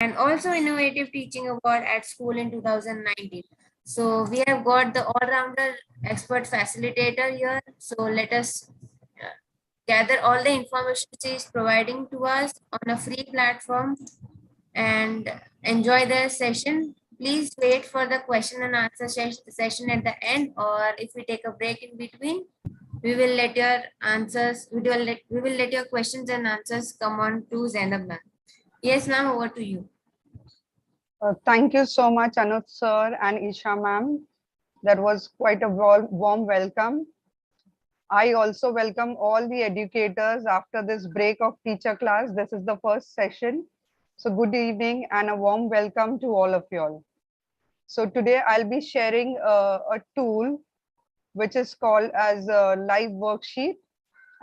and also Innovative Teaching Award at school in 2019. So we have got the all-rounder expert facilitator here. So let us gather all the information she is providing to us on a free platform and enjoy the session. Please wait for the question and answer session at the end, or if we take a break in between, we will let your answers, we will let your questions and answers come on to Zainab ma'am. Yes, ma'am, over to you. Thank you so much, Anuj sir and Isha ma'am. That was quite a warm welcome. I also welcome all the educators after this break of teacher class. This is the first session. So good evening and a warm welcome to all of you all. So today I'll be sharing a tool which is called as a Liveworksheet,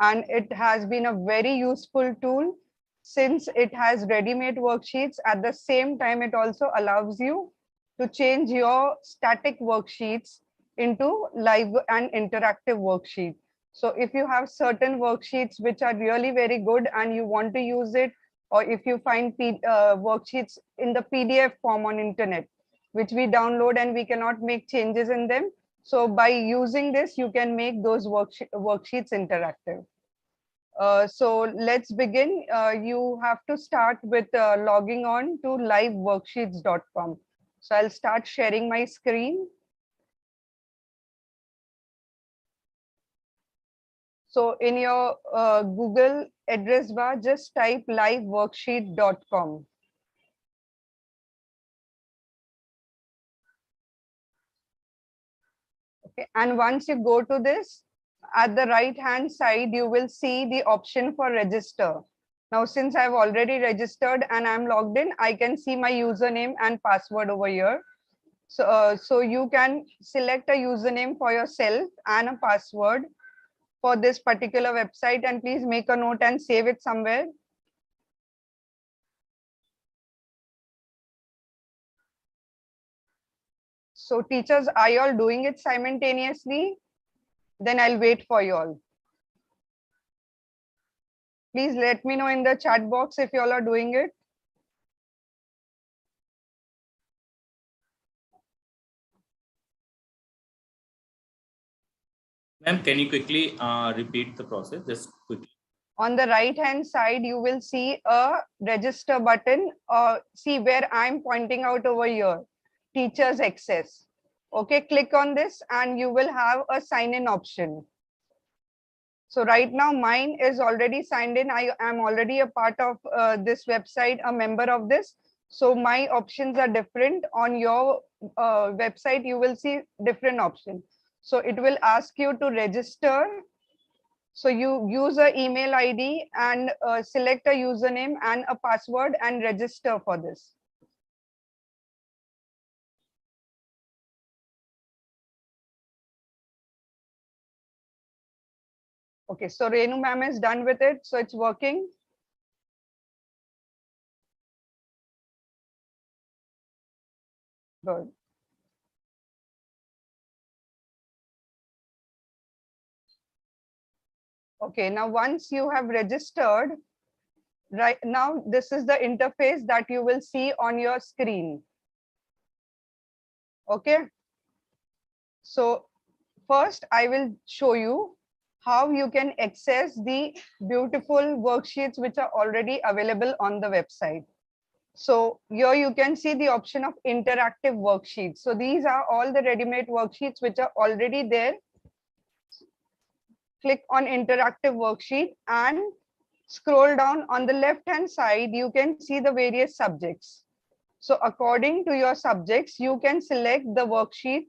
and it has been a very useful tool since it has ready-made worksheets. At the same time, it also allows you to change your static worksheets into live and interactive worksheet. So if you have certain worksheets which are really very good and you want to use it, or if you find worksheets in the PDF form on internet, which we download and we cannot make changes in them, so by using this, you can make those worksheets interactive. So let's begin. You have to start with logging on to liveworksheets.com. So I'll start sharing my screen. So in your Google address bar, just type liveworksheet.com. Okay. And once you go to this, at the right hand side, you will see the option for register. Now, since I've already registered and I'm logged in, I can see my username and password over here. So you can select a username for yourself and a password for this particular website, and please make a note and save it somewhere. So teachers, are you all doing it simultaneously? Then I'll wait for you all. Please let me know in the chat box if you all are doing it. Ma'am, can you quickly repeat the process? Just quickly. On the right hand side, you will see a register button, or see where I'm pointing out over here, teachers access. Okay, click on this and you will have a sign in option. So right now mine is already signed in. I am already a part of this website, a member of this. So my options are different. On your website, you will see different options. So it will ask you to register. So you use an email ID and select a username and a password and register for this. Okay, so Renu ma'am is done with it. So it's working. Good. Okay, now once you have registered, right now, this is the interface that you will see on your screen. Okay. So first, I will show you how you can access the beautiful worksheets which are already available on the website. So here you can see the option of interactive worksheets. So these are all the ready-made worksheets which are already there. Click on interactive worksheet and scroll down. On the left hand side, you can see the various subjects. So according to your subjects, you can select the worksheet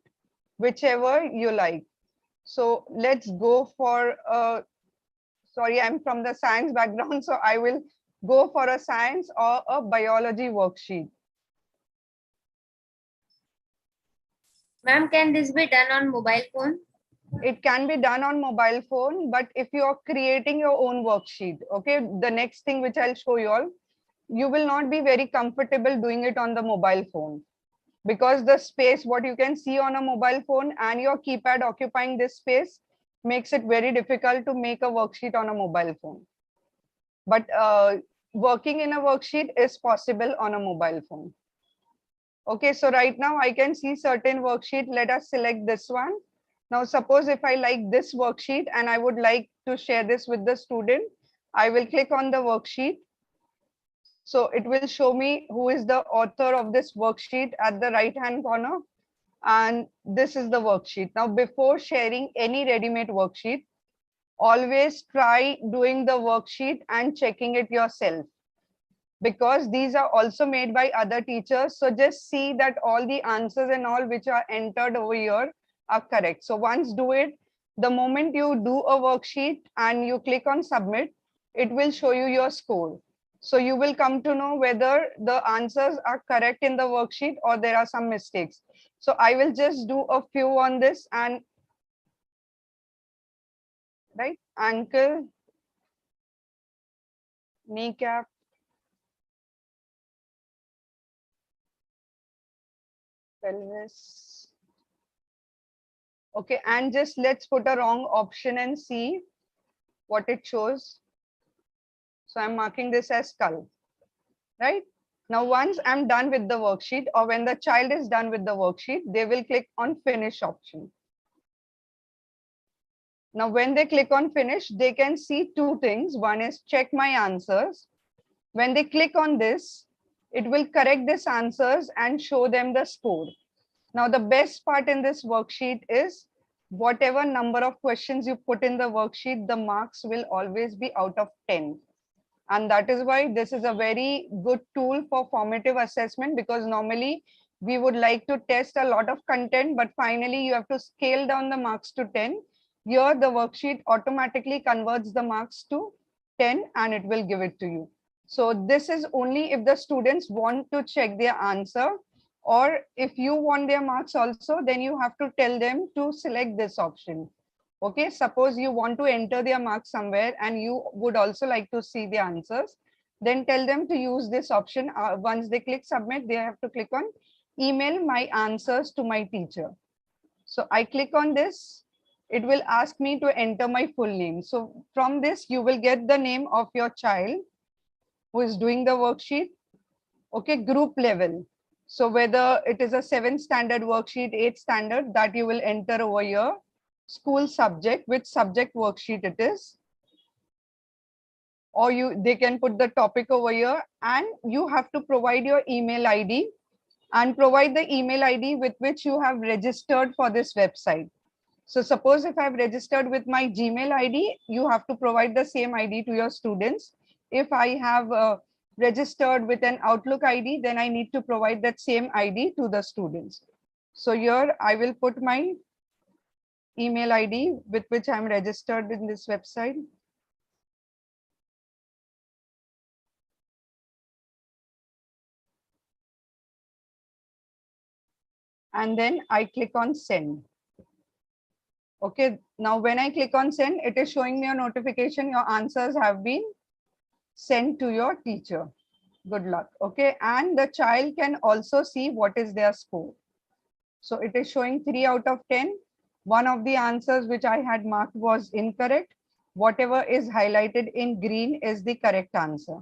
whichever you like. So let's go for sorry, I'm from the science background, so I will go for a science or a biology worksheet. Ma'am, can this be done on mobile phone? It can be done on mobile phone, but if you are creating your own worksheet, okay, the next thing which I'll show you all, you will not be very comfortable doing it on the mobile phone, because the space what you can see on a mobile phone and your keypad occupying this space makes it very difficult to make a worksheet on a mobile phone. But working in a worksheet is possible on a mobile phone. Okay, so right now I can see certain worksheet. Let us select this one. Now, suppose if I like this worksheet and I would like to share this with the student, I will click on the worksheet. So it will show me who is the author of this worksheet at the right hand corner. And this is the worksheet. Now, before sharing any ready-made worksheet, always try doing the worksheet and checking it yourself, because these are also made by other teachers. So just see that all the answers and all which are entered over here are correct. So once do it, the moment you do a worksheet and you click on submit, it will show you your score. So you will come to know whether the answers are correct in the worksheet or there are some mistakes. So I will just do a few on this. And right, ankle, kneecap, pelvis. Okay, and just let's put a wrong option and see what it shows. So I'm marking this as skull, right? Now, once I'm done with the worksheet, or when the child is done with the worksheet, they will click on finish option. Now, when they click on finish, they can see two things. One is check my answers. When they click on this, it will correct these answers and show them the score. Now, the best part in this worksheet is whatever number of questions you put in the worksheet, the marks will always be out of 10. And that is why this is a very good tool for formative assessment, because normally we would like to test a lot of content, but finally you have to scale down the marks to 10. Here, the worksheet automatically converts the marks to 10 and it will give it to you. So this is only if the students want to check their answer, or if you want their marks also, then you have to tell them to select this option. Okay, suppose you want to enter their marks somewhere and you would also like to see the answers, then tell them to use this option. Once they click submit, they have to click on email my answers to my teacher. So I click on this, it will ask me to enter my full name. So from this, you will get the name of your child who is doing the worksheet. Okay, group level. So whether it is a 7th standard worksheet, 8th standard, that you will enter over here. School subject, which subject worksheet it is, or they can put the topic over here, and you have to provide your email ID and provide the email ID with which you have registered for this website. So suppose if I've registered with my Gmail ID, you have to provide the same ID to your students. If I have registered with an Outlook ID, then I need to provide that same ID to the students. So here I will put my email ID with which I'm registered in this website. And then I click on send. Okay, now when I click on send, it is showing me a notification. Your answers have been sent to your teacher. Good luck. Okay, and the child can also see what is their score. So it is showing 3 out of 10. One of the answers which I had marked was incorrect. Whatever is highlighted in green is the correct answer.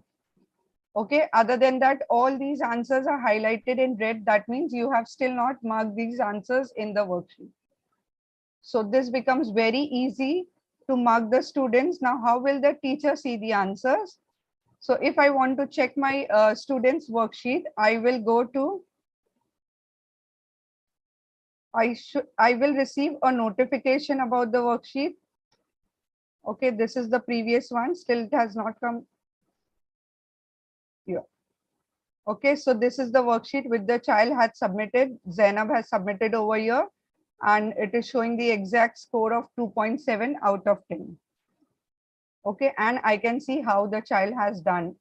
Okay, other than that, all these answers are highlighted in red. That means you have still not marked these answers in the worksheet. So this becomes very easy to mark the students. Now, how will the teacher see the answers? So if I want to check my students worksheet, I will go to, I will receive a notification about the worksheet. Okay, this is the previous one, still it has not come here. Okay, so this is the worksheet which the child had submitted. Zainab has submitted over here, and it is showing the exact score of 2.7 out of 10. Okay, and I can see how the child has done.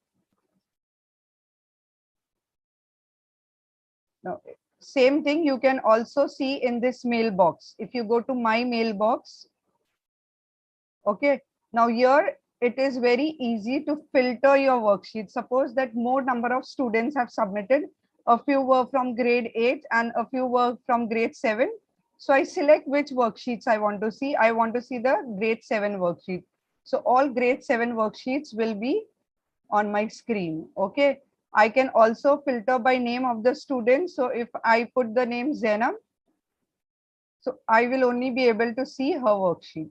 Now, same thing you can also see in this mailbox. If you go to my mailbox, okay, now here it is very easy to filter your worksheet. Suppose that more number of students have submitted, a few were from grade 8 and a few were from grade 7. So I select which worksheets I want to see. I want to see the grade 7 worksheet. So all grade 7 worksheets will be on my screen. Okay. I can also filter by name of the student. So if I put the name Zainab, so I will only be able to see her worksheet.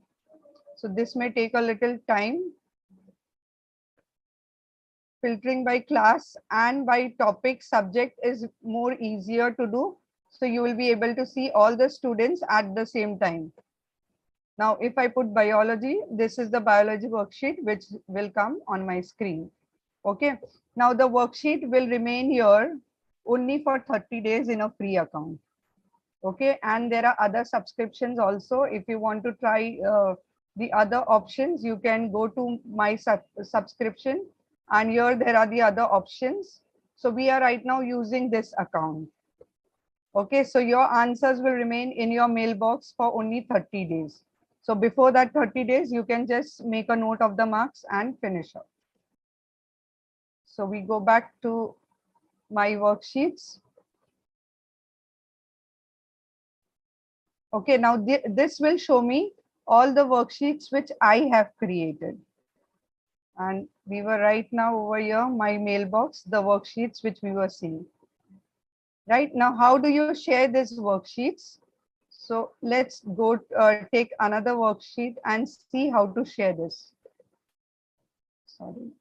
So this may take a little time. Filtering by class and by topic subject is more easier to do. So you will be able to see all the students at the same time. Now, if I put biology, this is the biology worksheet, which will come on my screen. Okay. Now the worksheet will remain here only for 30 days in a free account. Okay. And there are other subscriptions also. If you want to try the other options, you can go to my subscription, and here there are the other options. So we are right now using this account. Okay, so your answers will remain in your mailbox for only 30 days. So before that 30 days, you can just make a note of the marks and finish up. So we go back to my worksheets. Okay, now this will show me all the worksheets which I have created. And we were right now over here, my mailbox, the worksheets which we were seeing. Right now, how do you share these worksheets? So let's go take another worksheet and see how to share this. Sorry.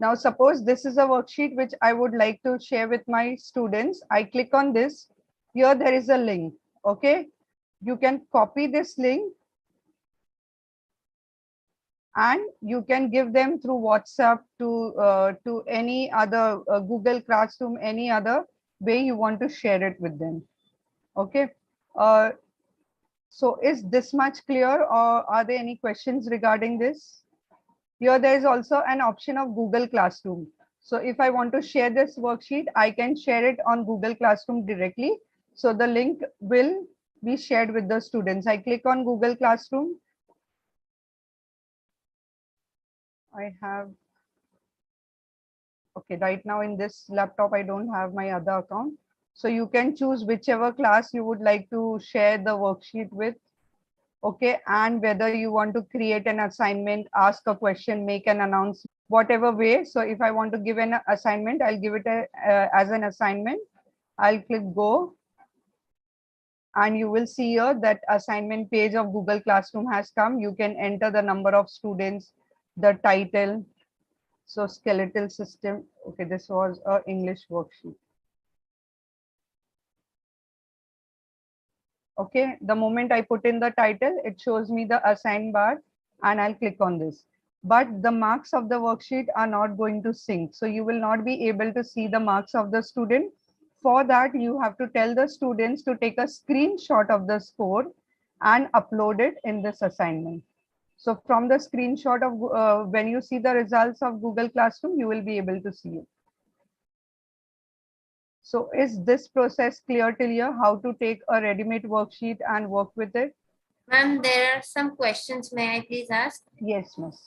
Now, suppose this is a worksheet which I would like to share with my students. I click on this. Here there is a link. Okay. You can copy this link and you can give them through WhatsApp to any other Google Classroom, any other way you want to share it with them. Okay. Uh, so is this much clear, or are there any questions regarding this? Here there is also an option of Google Classroom. So if I want to share this worksheet, I can share it on Google Classroom directly. So the link will be shared with the students. I click on Google Classroom. I have, okay, right now in this laptop, I don't have my other account. So you can choose whichever class you would like to share the worksheet with. Okay, and whether you want to create an assignment, ask a question, make an announcement, whatever way. So if I want to give an assignment, I'll give it as an assignment. I'll click go, and you will see here that assignment page of Google Classroom has come. You can enter the number of students, the title. So skeletal system. Okay, this was a English worksheet. Okay, the moment I put in the title, it shows me the assign bar, and I'll click on this. But the marks of the worksheet are not going to sync. So you will not be able to see the marks of the student. For that, you have to tell the students to take a screenshot of the score and upload it in this assignment. So from the screenshot of when you see the results of Google Classroom, you will be able to see it. So is this process clear till here, how to take a ready-made worksheet and work with it? Ma'am, there are some questions. May I please ask? Yes, miss.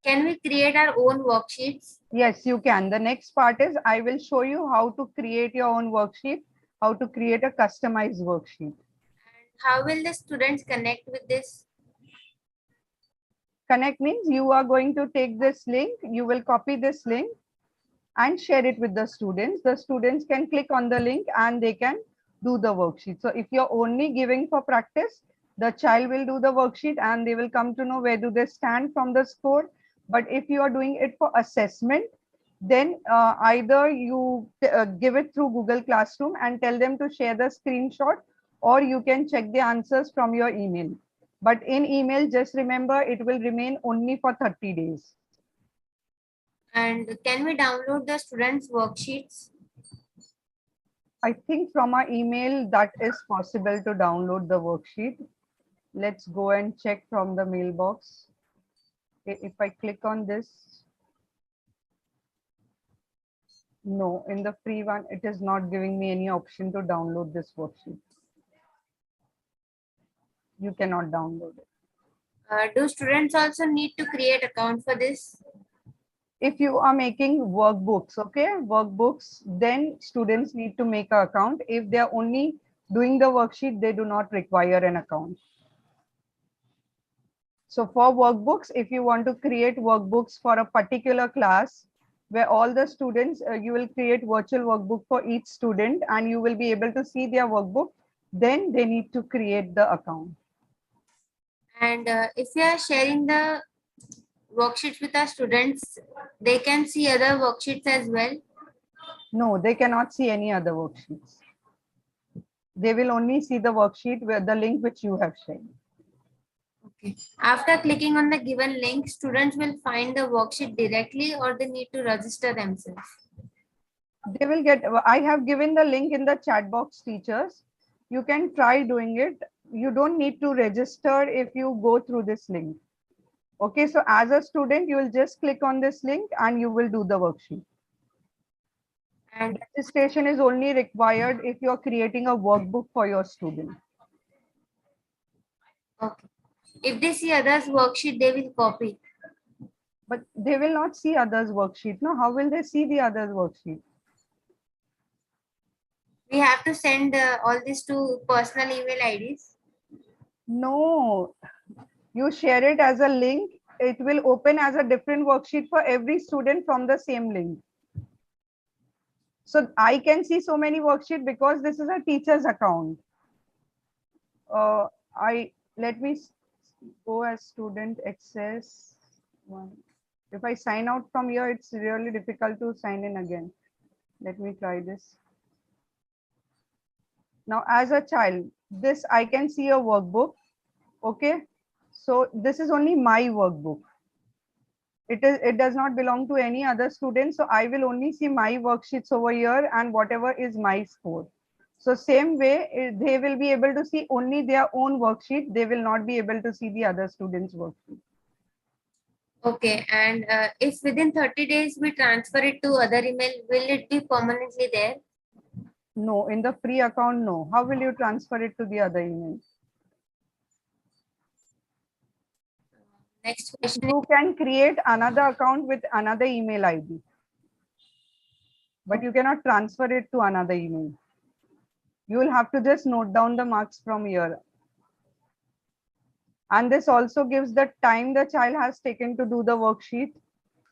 Can we create our own worksheets? Yes, you can. The next part is I will show you how to create your own worksheet, how to create a customized worksheet. How will the students connect with this? Connect means you are going to take this link, you will copy this link and share it with the students. The students can click on the link and they can do the worksheet. So if you're only giving for practice, the child will do the worksheet and they will come to know where do they stand from the score. But if you are doing it for assessment, then either you give it through Google Classroom and tell them to share the screenshot, or you can check the answers from your email. But in email, just remember it will remain only for 30 days. And can we download the students' worksheets? I think from our email that is possible to download the worksheet. Let's go and check from the mailbox. If I click on this, no, in the free one, it is not giving me any option to download this worksheet. You cannot download it. Do students also need to create account for this? if you are making workbooks, okay, workbooks, then students need to make an account. If they are only doing the worksheet, they do not require an account. So for workbooks, if you want to create workbooks for a particular class where all the students, you will create virtual workbook for each student and you will be able to see their workbook, then they need to create the account. And if we are sharing the worksheets with our students, they can see other worksheets as well. No, they cannot see any other worksheets. They will only see the worksheet with the link which you have shared. Okay. After clicking on the given link, students will find the worksheet directly or they need to register themselves. They will get, I have given the link in the chat box, teachers. You can try doing it. You don't need to register if you go through this link. Okay, so as a student, you will just click on this link and you will do the worksheet. And Registration is only required if you're creating a workbook for your student. okay. If they see others' worksheet, they will copy. But they will not see others' worksheet. No, how will they see the others' worksheet? We have to send all this to personal email IDs. No, you share it as a link. It will open as a different worksheet for every student from the same link. So I can see so many worksheets because this is a teacher's account. Let me go as student access one. If I sign out from here, it's really difficult to sign in again. Let me try this. Now, as a child, this I can see a workbook. Okay, so this is only my workbook. It does not belong to any other student. So I will only see my worksheets over here and whatever is my score. So same way, they will be able to see only their own worksheet. They will not be able to see the other students' worksheet. Okay. And if within 30 days we transfer it to other email, will it be permanently there? No, in the free account, no. How will you transfer it to the other email? Next question. You can create another account with another email ID, but you cannot transfer it to another email. You will have to just note down the marks from here. And this also gives the time the child has taken to do the worksheet.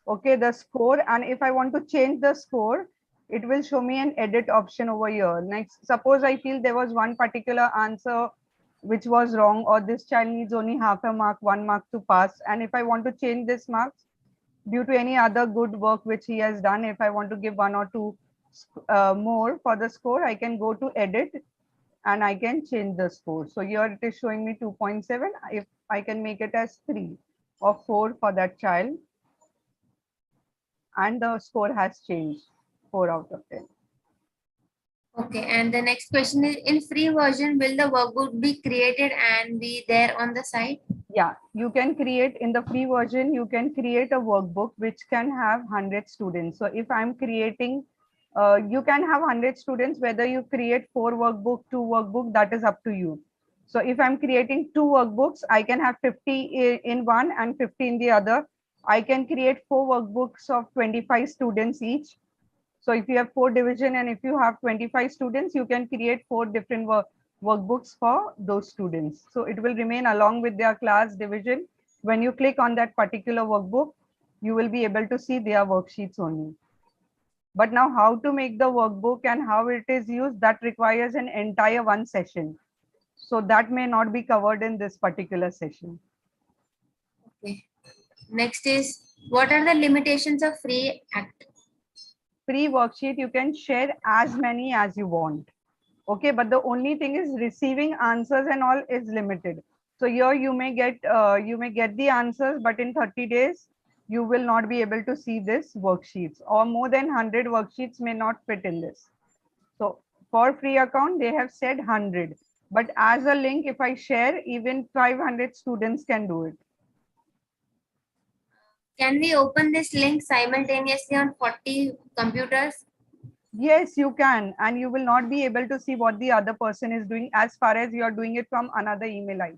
Okay, the score. And if I want to change the score, it will show me an edit option over here. Next, suppose I feel there was one particular answer which was wrong, or this child needs only half a mark, 1 mark to pass. And if I want to change this marks due to any other good work which he has done, if I want to give 1 or 2 more for the score, I can go to edit and I can change the score. So here it is showing me 2.7. If I can make it as 3 or 4 for that child, and the score has changed 4 out of 10. Okay. And the next question is, in free version, will the workbook be created and be there on the site? Yeah, you can create in the free version, you can create a workbook which can have 100 students. So if I'm creating, you can have 100 students, whether you create 4 workbook, 2 workbook, that is up to you. So if I'm creating 2 workbooks, I can have 50 in one and 50 in the other. I can create 4 workbooks of 25 students each. So if you have 4 division and if you have 25 students, you can create 4 different workbooks for those students. So it will remain along with their class division. When you click on that particular workbook, you will be able to see their worksheets only. But now how to make the workbook and how it is used, that requires an entire one session. So that may not be covered in this particular session. Okay. Next is, what are the limitations of free act? Free worksheet, you can share as many as you want. Okay, but the only thing is receiving answers and all is limited. So here you may get the answers, but in 30 days you will not be able to see this worksheets, or more than 100 worksheets may not fit in this. So for free account they have said 100, but as a link, if I share, even 500 students can do it. Can we open this link simultaneously on 40 computers? Yes, you can, and you will not be able to see what the other person is doing as far as you are doing it from another email ID.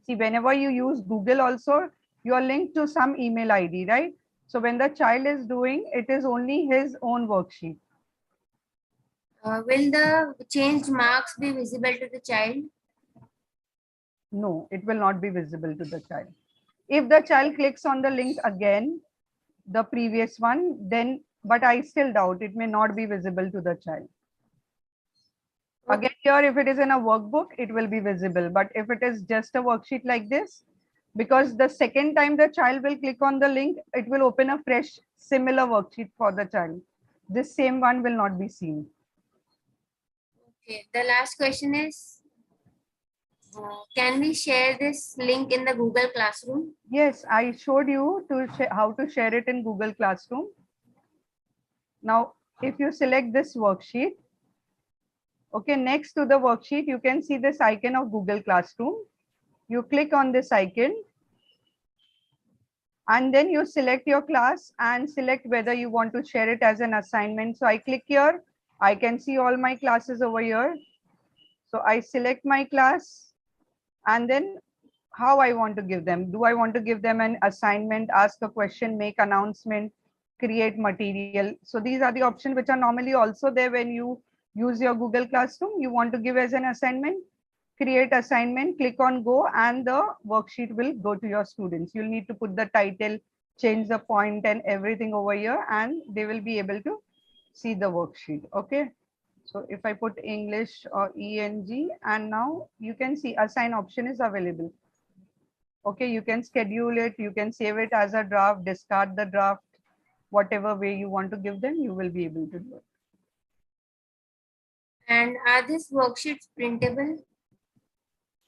See, whenever you use Google also, you are linked to some email ID, right? So when the child is doing, it is only his own worksheet. Will the changed marks be visible to the child? No, it will not be visible to the child. If the child clicks on the link again, the previous one, then, but I still doubt, it may not be visible to the child. Okay. Again, here, if it is in a workbook, it will be visible. But if it is just a worksheet like this, because the second time the child will click on the link, it will open a fresh similar worksheet for the child. This same one will not be seen. Okay. The last question is, can we share this link in the Google Classroom? Yes, I showed you to how to share it in Google Classroom. Now, if you select this worksheet, okay, next to the worksheet, you can see this icon of Google Classroom. You click on this icon and then you select your class and select whether you want to share it as an assignment. So I click here, I can see all my classes over here. So I select my class and then how I want to give them. Do I want to give them an assignment, ask a question, make announcement, create material? So these are the options which are normally also there when you use your Google Classroom. You want to give as an assignment, create assignment, click on go, and the worksheet will go to your students. You'll need to put the title, change the point and everything over here, and they will be able to see the worksheet. Okay. So if I put English or ENG, and now you can see assign option is available. Okay, you can schedule it, you can save it as a draft, discard the draft, whatever way you want to give them, you will be able to do it. And are these worksheets printable?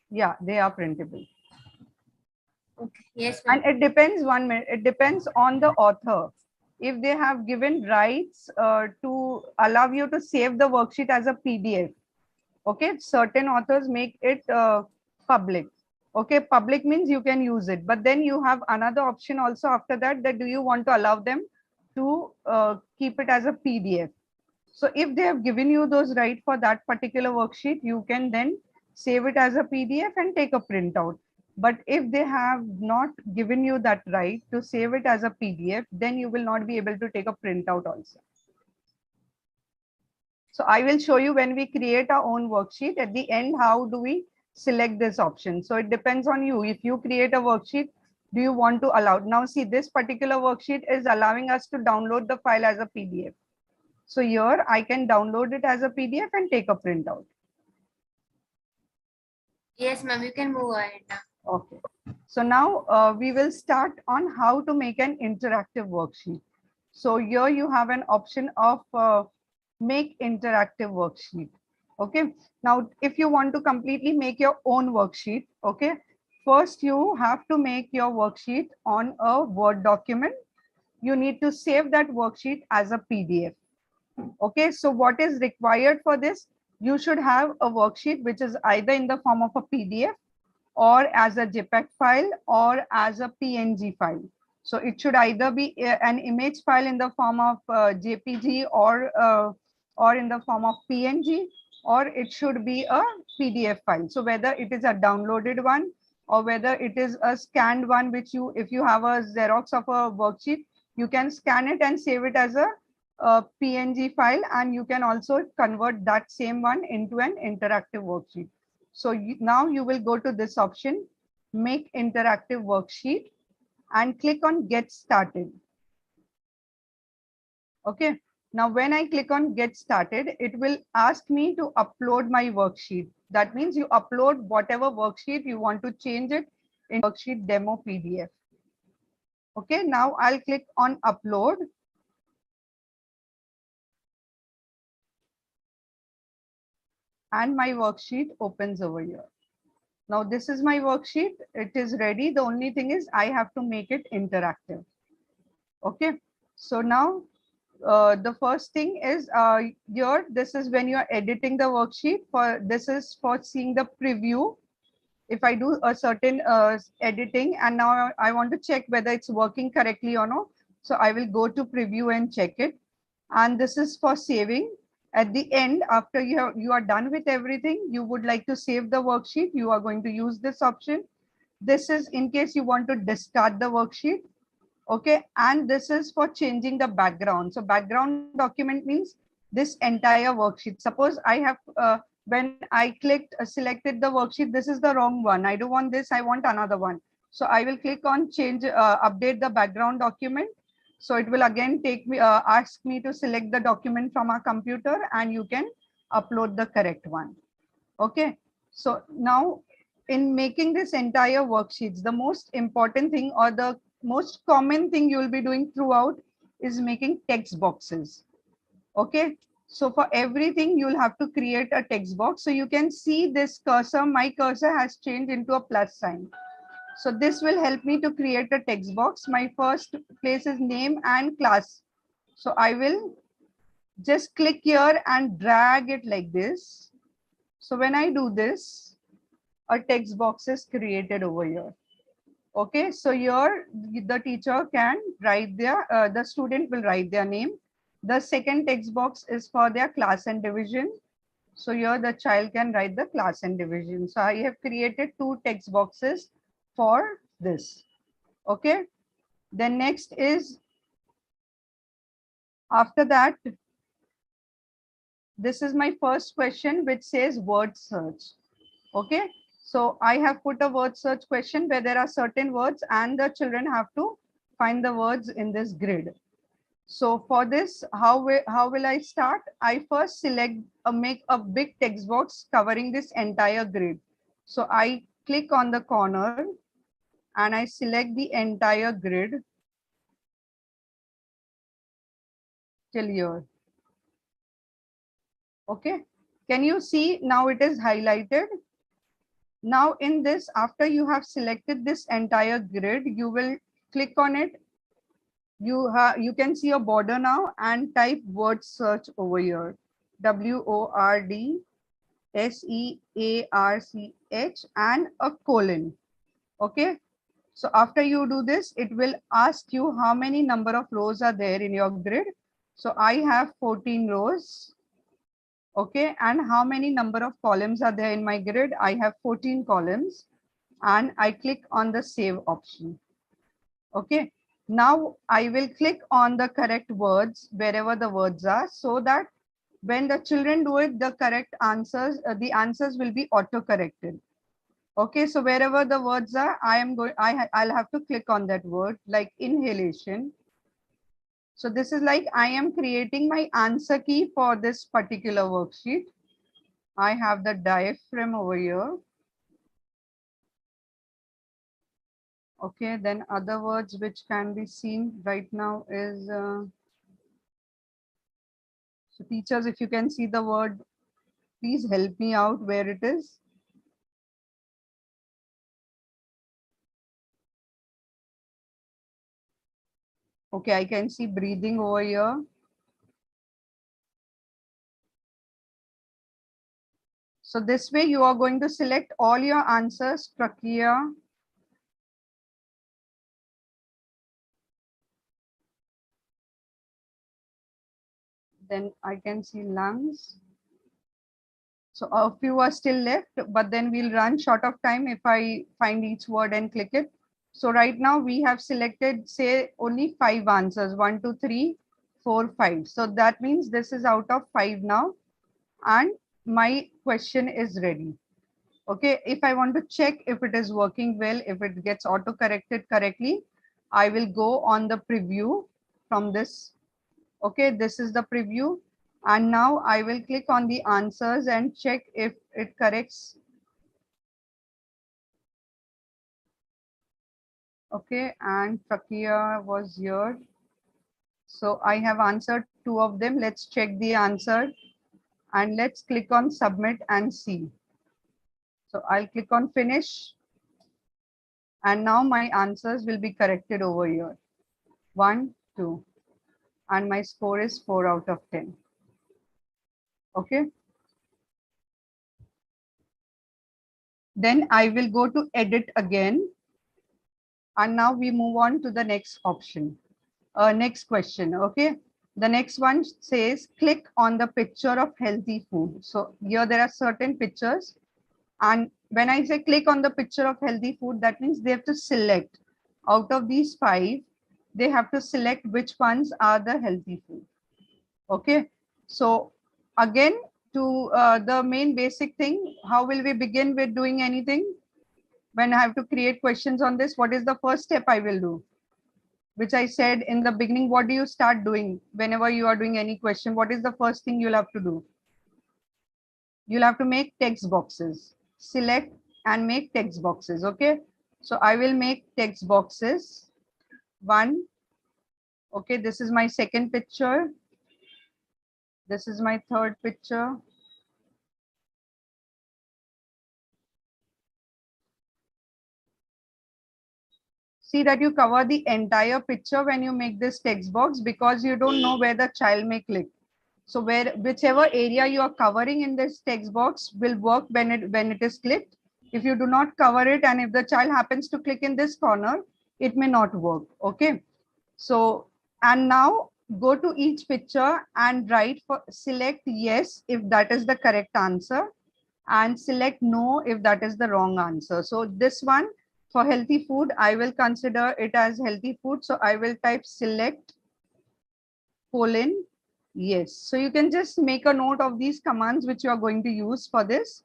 Yeah, they are printable. Okay. Yes, And ma'am. it depends, 1 minute, it depends on the author. If they have given rights to allow you to save the worksheet as a PDF, okay, certain authors make it public. Okay, public means you can use it, but then you have another option also after that, that do you want to allow them to keep it as a PDF. So if they have given you those right for that particular worksheet, you can then save it as a PDF and take a printout. But if they have not given you that right to save it as a PDF, then you will not be able to take a printout also. So I will show you when we create our own worksheet at the end, how do we select this option? So it depends on you. If you create a worksheet, do you want to allow? Now see, this particular worksheet is allowing us to download the file as a PDF. So here I can download it as a PDF and take a printout. Yes, ma'am. You can move ahead now. Okay. So now we will start on how to make an interactive worksheet. So here you have an option of make interactive worksheet. Okay. Now, if you want to completely make your own worksheet, okay, first you have to make your worksheet on a Word document. You need to save that worksheet as a PDF. Okay, so what is required for this? You should have a worksheet which is either in the form of a PDF or as a JPEG file or as a PNG file. So it should either be an image file in the form of JPG or in the form of PNG, or it should be a PDF file. So whether it is a downloaded one or whether it is a scanned one, which you, if you have a Xerox of a worksheet, you can scan it and save it as a PNG file, and you can also convert that same one into an interactive worksheet. So now you will go to this option, make interactive worksheet, and click on get started. Okay. Now when I click on get started, it will ask me to upload my worksheet. That means you upload whatever worksheet you want to change it in worksheet demo PDF. Okay. Now I'll click on upload. And my worksheet opens over here. Now this is my worksheet. It is ready. The only thing is I have to make it interactive. Okay. So now the first thing is here, this is when you are editing the worksheet. For this is for seeing the preview. If I do a certain editing and now I want to check whether it's working correctly or not. So I will go to preview and check it. And this is for saving. At the end, after you are done with everything, you would like to save the worksheet, you are going to use this option. This is in case you want to discard the worksheet. Okay, and this is for changing the background. So background document means this entire worksheet. Suppose I have when I selected the worksheet, this is the wrong one. I don't want this, I want another one. So I will click on change, update the background document. So it will again take me, ask me to select the document from our computer, and you can upload the correct one. Okay, so now in making this entire worksheets, the most important thing or the most common thing you will be doing throughout is making text boxes. Okay, so for everything you'll have to create a text box. So you can see this cursor, my cursor has changed into a plus sign. So this will help me to create a text box. My first place is name and class. So I will just click here and drag it like this. So when I do this, a text box is created over here. Okay, so here the teacher can write the student will write their name. The second text box is for their class and division. So here the child can write the class and division. So I have created two text boxes for this. Okay, then next is, after that, this is my first question which says word search. Okay, so I have put a word search question where there are certain words and the children have to find the words in this grid. So for this, how will I start? I first select make a big text box covering this entire grid. So I click on the corner and I select the entire grid till here. Okay, can you see now it is highlighted? Now in this, after you have selected this entire grid, you will click on it. You can see a border now and type word search over here. WORDSEARCH and a colon. Okay. So after you do this, it will ask you how many number of rows are there in your grid. So I have 14 rows. Okay, and how many number of columns are there in my grid? I have 14 columns, and I click on the save option. Okay, now I will click on the correct words wherever the words are, so that when the children do it, the correct answers, the answers will be auto corrected. Okay, so wherever the words are, I'll have to click on that word, like inhalation. So this is like I am creating my answer key for this particular worksheet. I have the diaphragm over here. Okay, then other words which can be seen right now is, so teachers, if you can see the word, please help me out where it is. Okay, I can see breathing over here. So this way you are going to select all your answers, Prakriya. Then I can see lungs. So a few are still left, but then we'll run short of time if I find each word and click it. So right now we have selected, say, only 5 answers, 1, 2, 3, 4, 5. So that means this is out of 5 now, and my question is ready. Okay, if I want to check if it is working well, if it gets auto corrected correctly, I will go on the preview from this. Okay, this is the preview. And now I will click on the answers and check if it corrects. Okay, and Prakia was here. So I have answered 2 of them. Let's check the answer and let's click on submit and see. So I'll click on finish. And now my answers will be corrected over here. 1, 2. And my score is 4 out of 10. Okay. Then I will go to edit again. And now we move on to the next option. Next question. Okay. The next one says click on the picture of healthy food. So here there are certain pictures. And when I say click on the picture of healthy food, that means they have to select out of these 5, they have to select which ones are the healthy food. Okay, so again, to the main basic thing, how will we begin with doing anything? When I have to create questions on this, what is the first step I will do? Which I said in the beginning, what do you start doing whenever you are doing any question? What is the first thing you'll have to do? You'll have to make text boxes. Select and make text boxes. Okay, so I will make text boxes. One. Okay, this is my second picture. This is my third picture. See that you cover the entire picture when you make this text box, because you don't know where the child may click. So whichever area you are covering in this text box will work when it is clicked. If you do not cover it and if the child happens to click in this corner, it may not work. Okay. So, and now go to each picture and write for select yes if that is the correct answer, and select no if that is the wrong answer. So this one, for healthy food, I will consider it as healthy food. So I will type select colon yes. So you can just make a note of these commands which you are going to use for this.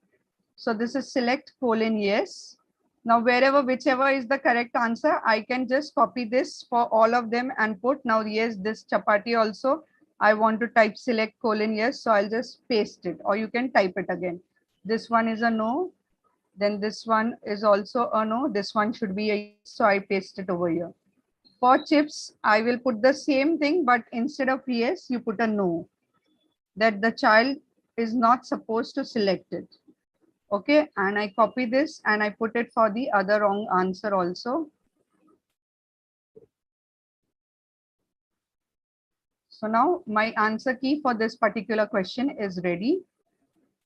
So this is select colon yes. Now wherever, whichever is the correct answer, I can just copy this for all of them and put. Now yes, this chapati also, I want to type select colon yes. So I'll just paste it, or you can type it again. This one is a no. Then this one is also a no. This one should be a yes. So I paste it over here. For chips, I will put the same thing, but instead of yes, you put a no, that the child is not supposed to select it. Okay, and I copy this and I put it for the other wrong answer also. So now my answer key for this particular question is ready.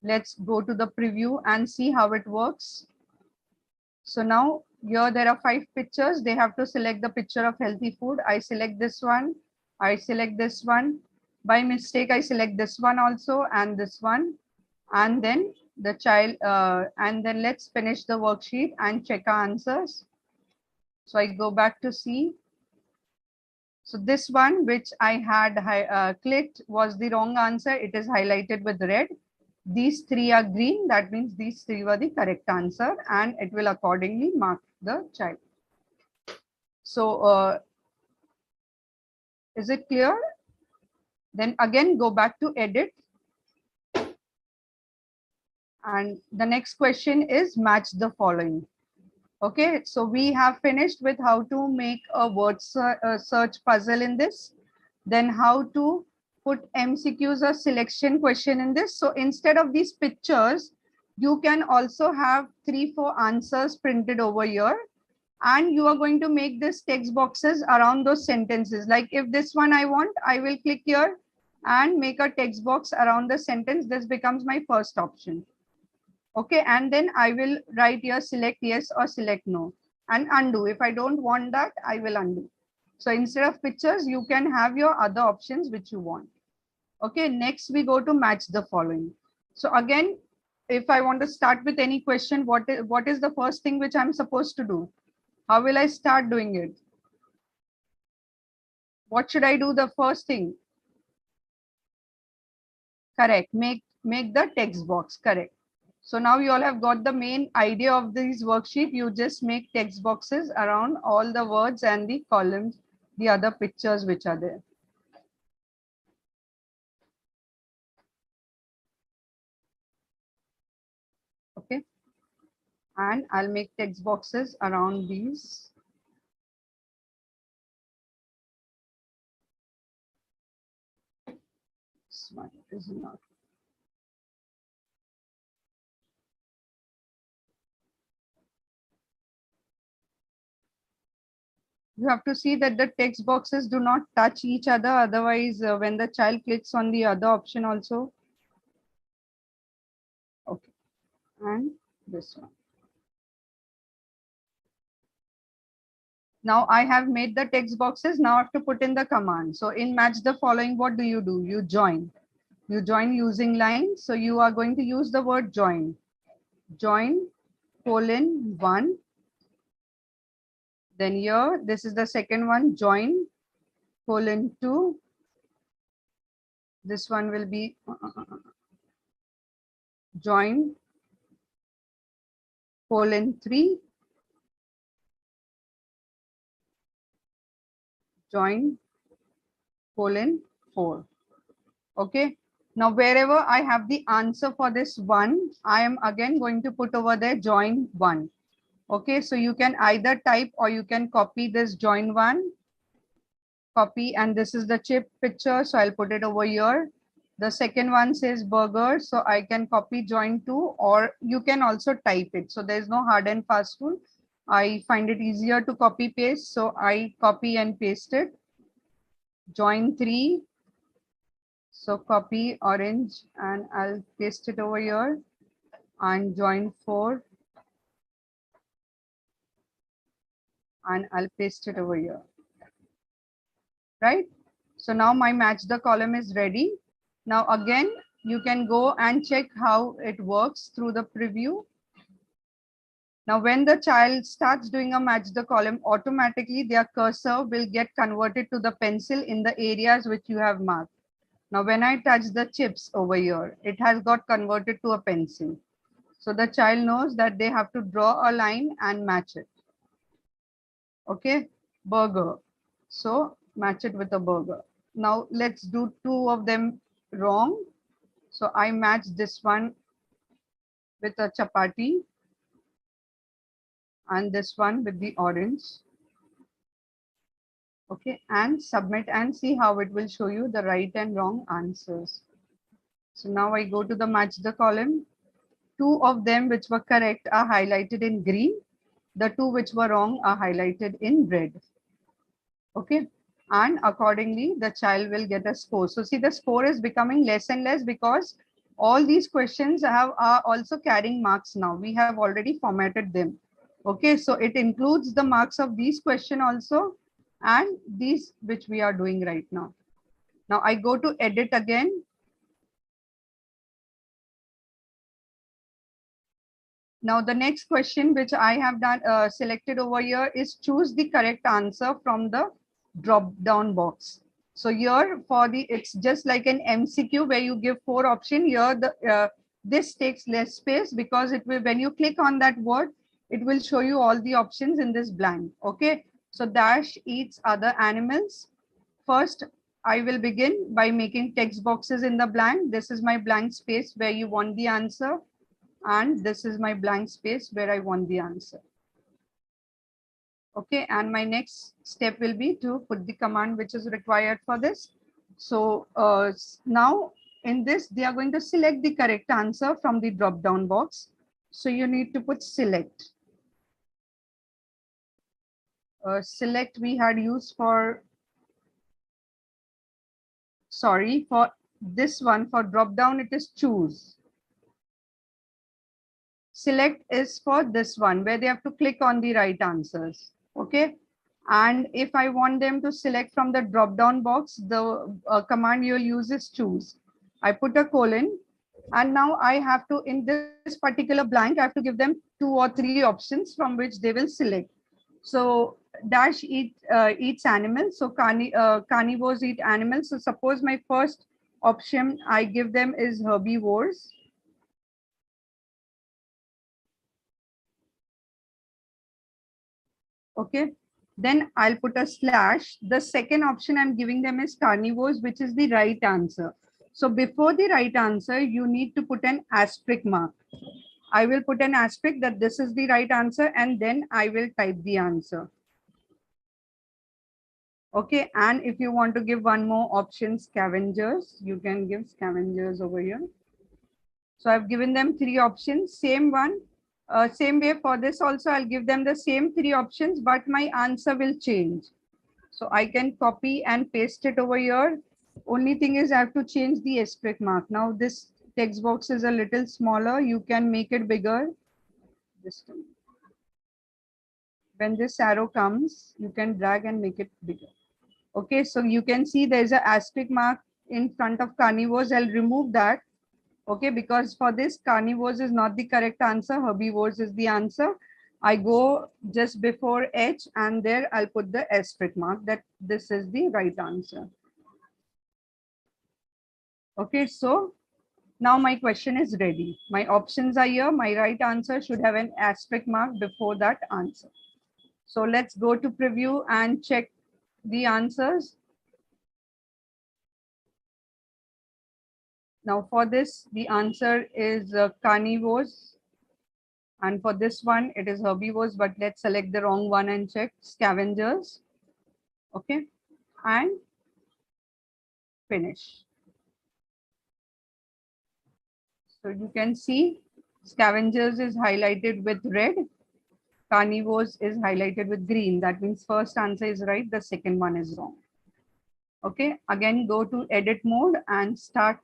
Let's go to the preview and see how it works. So now here there are 5 pictures. They have to select the picture of healthy food. I select this one. I select this one. By mistake, I select this one also and this one. And then the child, and then let's finish the worksheet and check our answers. So I go back to see. So this one, which I had clicked, was the wrong answer. It is highlighted with red. These 3 are green. That means these 3 were the correct answer, and it will accordingly mark the child. So is it clear? Then again, go back to edit. And the next question is match the following. Okay, so we have finished with how to make a word search puzzle in this. Then how to put MCQs or selection question in this. So instead of these pictures, you can also have 3-4 answers printed over here. And you are going to make this text boxes around those sentences. Like if this one I want, I will click here and make a text box around the sentence. This becomes my first option. Okay, and then I will write here select yes or select no and undo. If I don't want that, I will undo. So instead of pictures, you can have your other options which you want. Okay, next we go to match the following. So again, if I want to start with any question, what is the first thing which I'm supposed to do? How will I start doing it? What should I do the first thing? Correct, make the text box, correct. So now you all have got the main idea of this worksheet. You just make text boxes around all the words and the columns, the other pictures which are there. Okay. And I'll make text boxes around these. This one is not. You have to see that the text boxes do not touch each other. Otherwise, when the child clicks on the other option also. Okay. And this one. Now I have made the text boxes. Now I have to put in the command. So in match the following, what do? You join. You join using line. So you are going to use the word join. Join colon 1. Then here, this is the second one, join colon 2. This one will be join colon 3. Join colon 4. Okay. Now, wherever I have the answer for this one, I am again going to put over there join 1. Okay, so you can either type or you can copy this join 1, copy, and this is the chip picture. So I'll put it over here. The second one says burger. So I can copy join 2, or you can also type it. So there's no hard and fast rule. I find it easier to copy paste. So I copy and paste it. Join 3. So copy orange and I'll paste it over here, and join 4 and I'll paste it over here. Right? So now my match the column is ready. Now again, you can go and check how it works through the preview. Now when the child starts doing a match the column, automatically their cursor will get converted to the pencil in the areas which you have marked. Now when I touch the chips over here, it has got converted to a pencil. So the child knows that they have to draw a line and match it. Okay, burger. So match it with a burger. Now let's do 2 of them wrong. So I match this one with a chapati and this one with the orange. Okay, and submit and see how it will show you the right and wrong answers. So now I go to the match the column. 2 of them which were correct are highlighted in green. The 2 which were wrong are highlighted in red. Okay, and accordingly the child will get a score. So see, the score is becoming less and less because all these questions are also carrying marks now. We have already formatted them. Okay, so it includes the marks of these question also and these which we are doing right now. Now I go to edit again. Now the next question which I have done selected over here is choose the correct answer from the drop down box. So here for the, it's just like an MCQ where you give 4 options. Here the this takes less space because it will, when you click on that word, it will show you all the options in this blank. Okay, so dash eats other animals. First, I will begin by making text boxes in the blank. This is my blank space where you want the answer, and this is my blank space where I want the answer. Okay, and my next step will be to put the command which is required for this. So now in this, they are going to select the correct answer from the drop down box. So you need to put select. Select we had used for, sorry, for this one, for drop down it is choose. Select is for this one where they have to click on the right answers. Okay, and if I want them to select from the drop down box, the command you'll use is choose. I put a colon, and now I have to, in this particular blank, I have to give them 2 or 3 options from which they will select. So dash eats animals. So carnivores eat animals. So suppose my first option I give them is herbivores. Okay, then I'll put a slash. The second option I'm giving them is carnivores, which is the right answer. So before the right answer, you need to put an asterisk mark. I will put an asterisk that this is the right answer, and then I will type the answer. Okay, and if you want to give one more option, scavengers, you can give scavengers over here. So I've given them 3 options, same one. Same way for this also, I'll give them the same 3 options, but my answer will change. So I can copy and paste it over here. Only thing is I have to change the asterisk mark. Now this text box is a little smaller. You can make it bigger. Just a minute. When this arrow comes, you can drag and make it bigger. Okay, so you can see there's an asterisk mark in front of carnivores. I'll remove that. Okay, because for this carnivores is not the correct answer, herbivores is the answer. I go just before H and there I'll put the asterisk mark that this is the right answer. Okay, so now my question is ready. My options are here. My right answer should have an asterisk mark before that answer. So let's go to preview and check the answers. Now for this, the answer is carnivores. And for this one, it is herbivores, but let's select the wrong one and check scavengers. Okay, and finish. So you can see scavengers is highlighted with red, carnivores is highlighted with green. That means first answer is right, the second one is wrong. Okay, again go to edit mode and start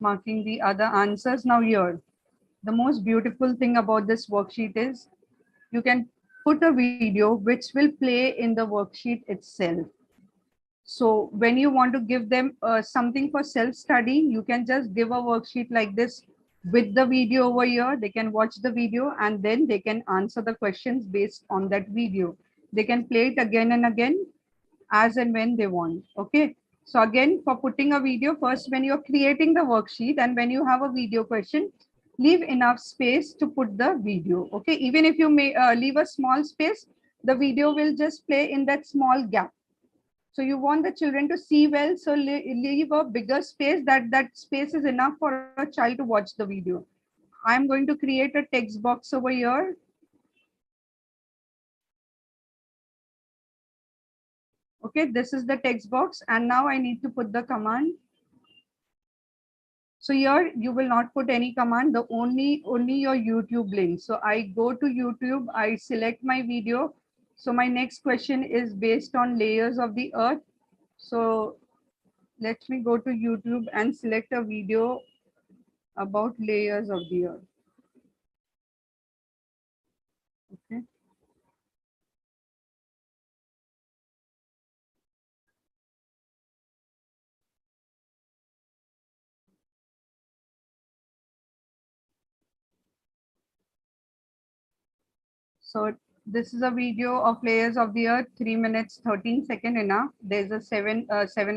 marking the other answers. Now here, the most beautiful thing about this worksheet is you can put a video which will play in the worksheet itself. So when you want to give them something for self-study, you can just give a worksheet like this with the video over here. They can watch the video and then they can answer the questions based on that video. They can play it again and again as and when they want. Okay. So again, for putting a video, first when you're creating the worksheet and when you have a video question, leave enough space to put the video. Okay. Even if you may leave a small space, the video will just play in that small gap. So you want the children to see well, so leave a bigger space that space is enough for a child to watch the video. I'm going to create a text box over here. Okay, this is the text box and now I need to put the command. So here you will not put any command, the only your YouTube link. So I go to YouTube, I select my video. So my next question is based on layers of the earth. So let me go to YouTube and select a video about layers of the earth. Okay. So this is a video of layers of the earth, 3 minutes 13 second enough. There's a 7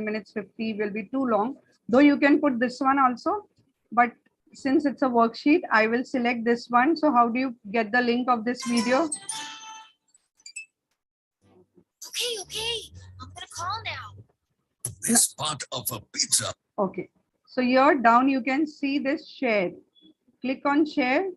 minutes 50 will be too long. Though you can put this one also, but since it's a worksheet, I will select this one. So how do you get the link of this video? Okay, I'm gonna call now. This part of a pizza. Okay. So here down you can see this share. Click on share.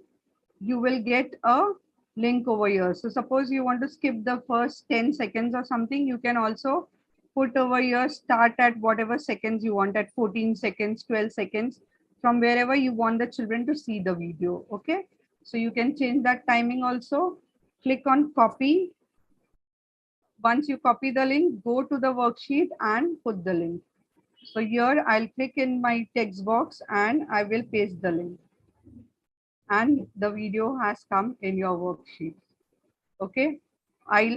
You will get a link over here. So suppose you want to skip the first 10 seconds or something, you can also put over here, start at whatever seconds you want, at 14 seconds, 12 seconds, from wherever you want the children to see the video. Okay. So you can change that timing also. Click on copy. Once you copy the link, go to the worksheet and put the link. So here I'll click in my text box and I will paste the link. And the video has come in your worksheet. Okay,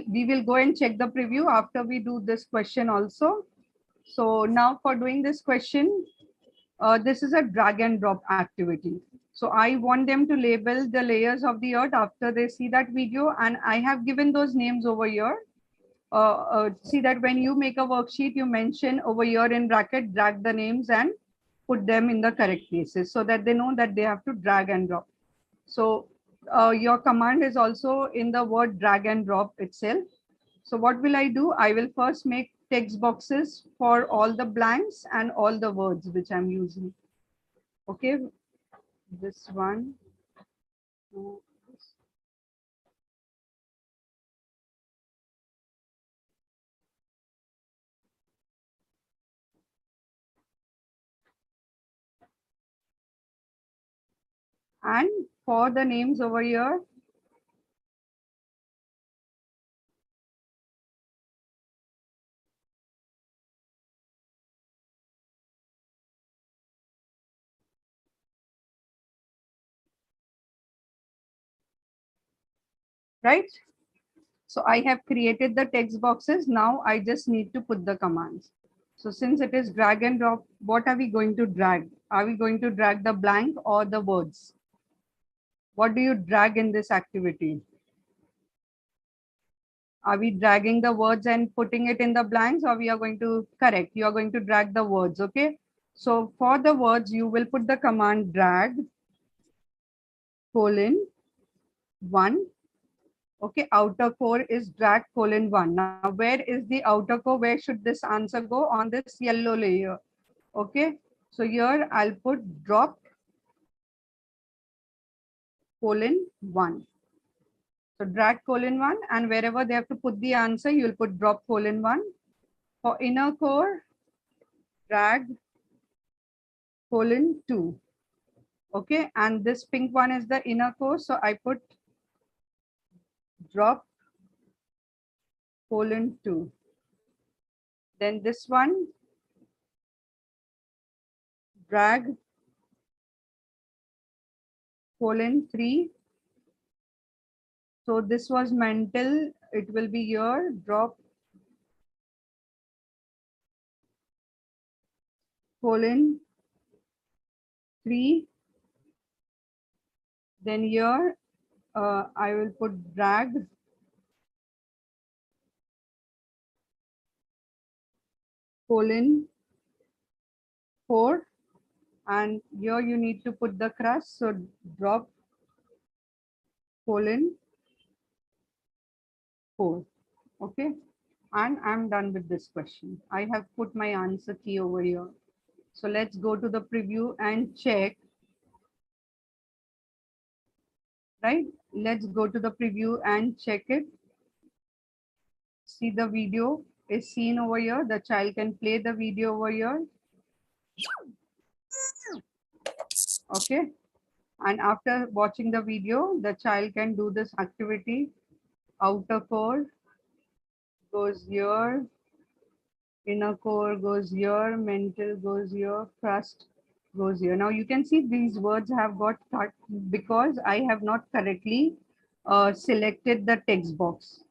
we will go and check the preview after we do this question also. So now for doing this question, this is a drag and drop activity. So I want them to label the layers of the earth after they see that video, and I have given those names over here. See that when you make a worksheet, you mention over here in bracket, drag the names and put them in the correct places so that they know that they have to drag and drop. So your command is also in the word drag and drop itself. So what will I do? I will first make text boxes for all the blanks and all the words which I'm using. Okay, this one. And for the names over here, right? So I have created the text boxes. Now I just need to put the commands. So since it is drag and drop, what are we going to drag? Are we going to drag the blank or the words? What do you drag in this activity? Are we dragging the words and putting it in the blanks, or we are going to correct? You are going to drag the words, okay? So for the words, you will put the command drag colon 1. Okay, outer core is drag colon 1. Now, where is the outer core? Where should this answer go? On this yellow layer. Okay, so here I'll put drop colon 1. So drag colon 1, and wherever they have to put the answer, you'll put drop colon 1. For inner core, drag colon 2. Okay, and this pink one is the inner core, so I put drop colon 2. Then this one, drag colon 3. So this was mental, it will be here, drop colon 3. Then here I will put drag colon 4, and here you need to put the crust, so drop colon 4. Okay, and I'm done with this question. I have put my answer key over here. So let's go to the preview and check. Right, let's go to the preview and check it. See, the video is seen over here. The child can play the video over here. Okay, and after watching the video, the child can do this activity. Outer core goes here, inner core goes here, mental goes here, crust goes here. Now you can see these words have got cut because I have not correctly selected the text box.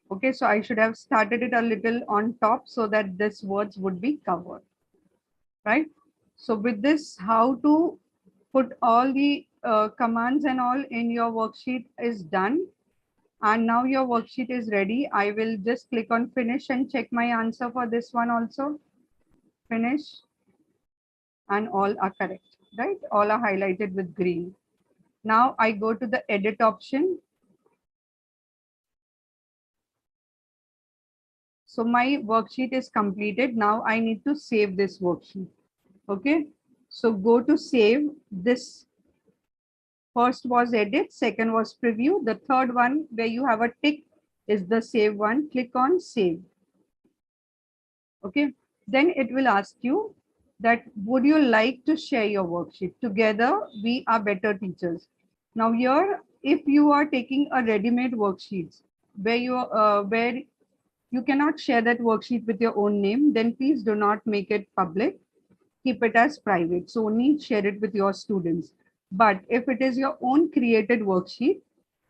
Okay, so I should have started it a little on top so that this words would be covered, right? So with this, how to put all the commands and all in your worksheet is done. And now your worksheet is ready. I will just click on finish and check my answer for this one also. Finish, and all are correct, right? All are highlighted with green. Now I go to the edit option. So my worksheet is completed. Now I need to save this worksheet. Okay, so go to save. This first was edit, second was preview. The third one where you have a tick is the save one. Click on save. Okay, then it will ask you that would you like to share your worksheet? Together we are better teachers. Now here, if you are taking a ready-made worksheet where you cannot share that worksheet with your own name, then please do not make it public. Keep it as private. So only share it with your students. But if it is your own created worksheet,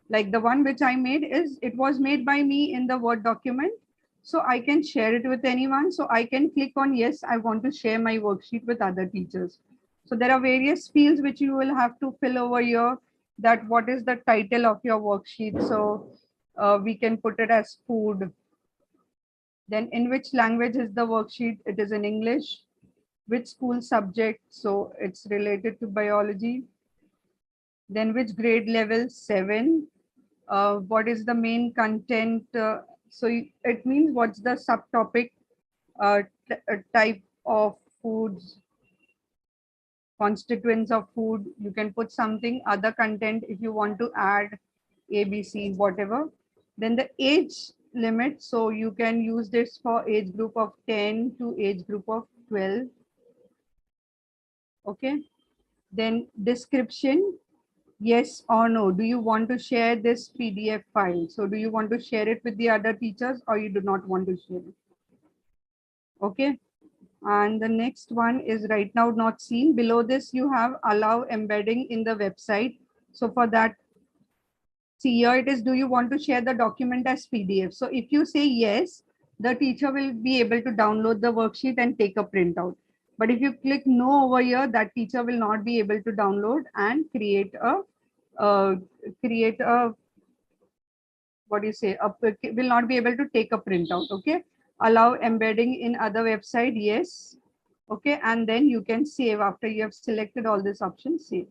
like the one which I made it was made by me in the Word document. So I can share it with anyone. So I can click on yes, I want to share my worksheet with other teachers. So there are various fields which you will have to fill over here, that what is the title of your worksheet. So we can put it as food. Then in which language is the worksheet? It is in English. Which school subject? So it's related to biology. Then which grade level? 7. What is the main content? It means what's the subtopic, type of foods, constituents of food. You can put something other content if you want to add ABC, whatever. Then the age limit. So you can use this for age group of 10 to age group of 12. Okay. Then description. Yes or no. Do you want to share this PDF file? So do you want to share it with the other teachers, or you do not want to share it? Okay. And the next one is right now not seen. Below this, you have allow embedding in the website. So for that, see here it is, do you want to share the document as PDF? So if you say yes, the teacher will be able to download the worksheet and take a printout. But if you click no over here, that teacher will not be able to download and create a what do you say, will not be able to take a printout. Okay, allow embedding in other website, yes. Okay, and then you can save after you have selected all these options, save.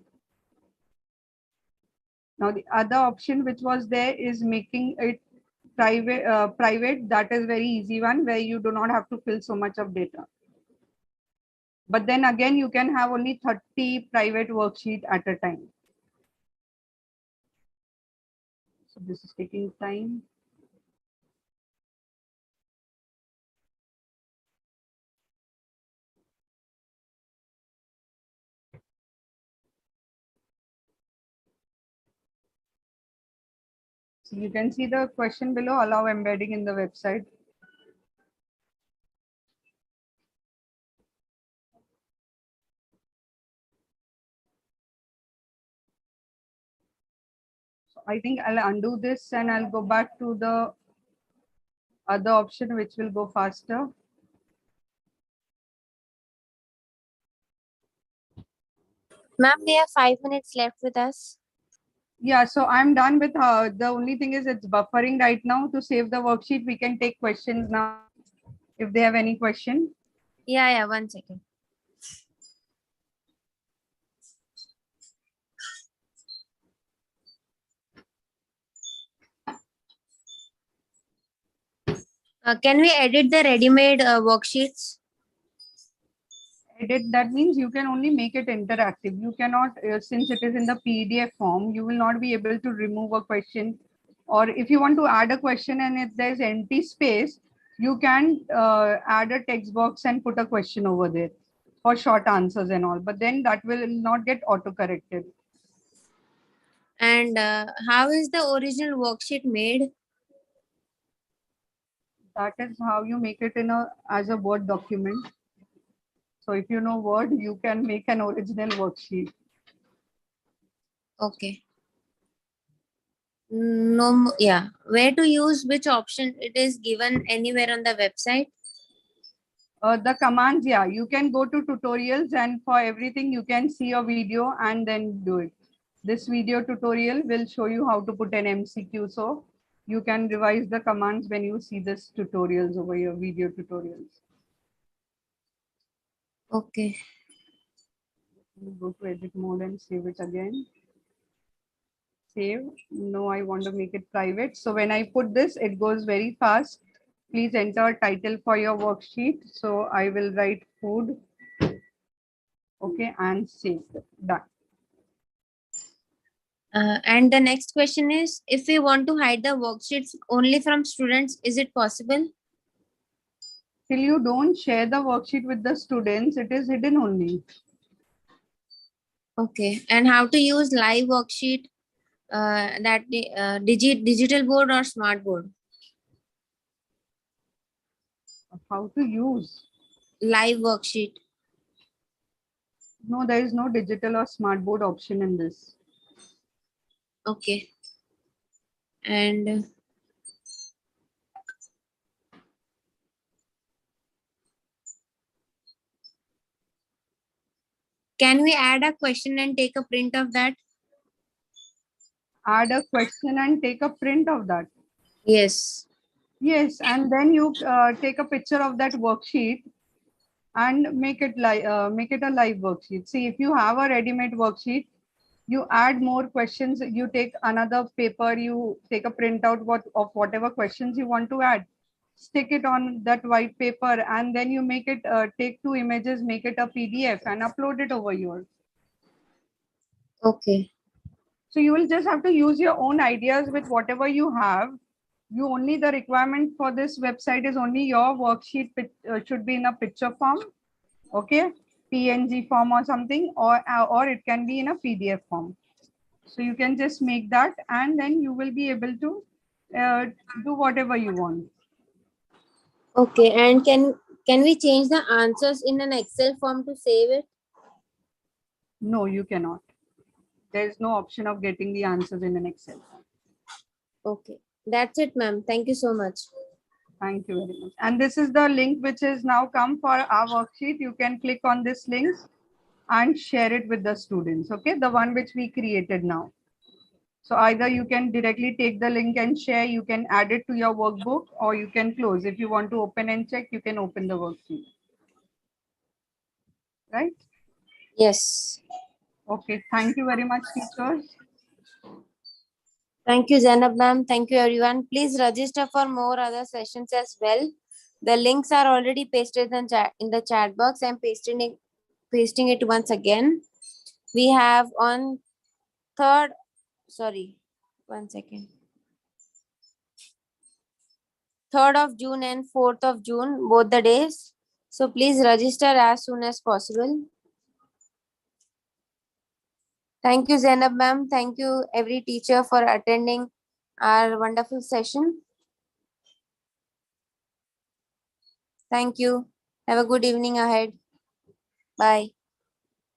Now the other option which was there is making it private. That is very easy one where you do not have to fill so much of data. But then again, you can have only 30 private worksheet at a time. So this is taking time. So you can see the question below, allow embedding in the website. So I think I'll undo this and I'll go back to the other option, which will go faster. Ma'am, we have 5 minutes left with us. Yeah, so I'm done with the only thing is it's buffering right now. To save the worksheet, we can take questions now if they have any question. Yeah, 1 second. Can we edit the ready-made worksheets? Edit, that means you can only make it interactive. You cannot, since it is in the PDF form, you will not be able to remove a question. Or if you want to add a question and if there's empty space, you can add a text box and put a question over there for short answers and all. But then that will not get auto corrected. And how is the original worksheet made? That is how you make it in a as a Word document. So if you know Word, you can make an original worksheet. Okay. No, yeah. Where to use which option? It is given anywhere on the website. The commands, yeah, you can go to tutorials and for everything you can see a video and then do it. This video tutorial will show you how to put an MCQ. So you can revise the commands when you see this tutorials over your video tutorials. Okay. Go to edit mode and save it again. Save. No, I want to make it private. So when I put this, it goes very fast. Please enter title for your worksheet. So I will write food. Okay, and save. Done. And the next question is, if we want to hide the worksheets only from students, is it possible? Till you don't share the worksheet with the students, it is hidden only. Okay. And how to use live worksheet, digital board or smart board? How to use? Live worksheet. No, there is no digital or smart board option in this. Okay. And can we add a question and take a print of that? Add a question and take a print of that. Yes. Yes, and then you take a picture of that worksheet and make it a live worksheet. See, if you have a ready-made worksheet, you add more questions. You take another paper, you take a printout of whatever questions you want to add, stick it on that white paper, and then you make it take two images, make it a PDF, and upload it over yours. Okay. So you will just have to use your own ideas with whatever you have. You only the requirement for this website is only your worksheet should be in a picture form, okay, PNG form or something, or it can be in a PDF form. So you can just make that, and then you will be able to do whatever you want. Okay. And can we change the answers in an Excel form to save it? No, you cannot. There is no option of getting the answers in an Excel. Okay. That's it, ma'am. Thank you so much. Thank you very much. And this is the link which has now come for our worksheet. You can click on this link and share it with the students. Okay, the one which we created now. So either you can directly take the link and share, you can add it to your workbook, or you can close. If you want to open and check, you can open the worksheet. Right? Yes. Okay. Thank you very much, teachers. Thank you, Zainab ma'am. Thank you, everyone. Please register for more other sessions as well. The links are already pasted in the chat box. I'm pasting it once again. We have on third, sorry, 1 second. 3rd of June and 4th of June, both the days. So please register as soon as possible. Thank you, Zainab ma'am. Thank you, every teacher, for attending our wonderful session. Thank you. Have a good evening ahead. Bye.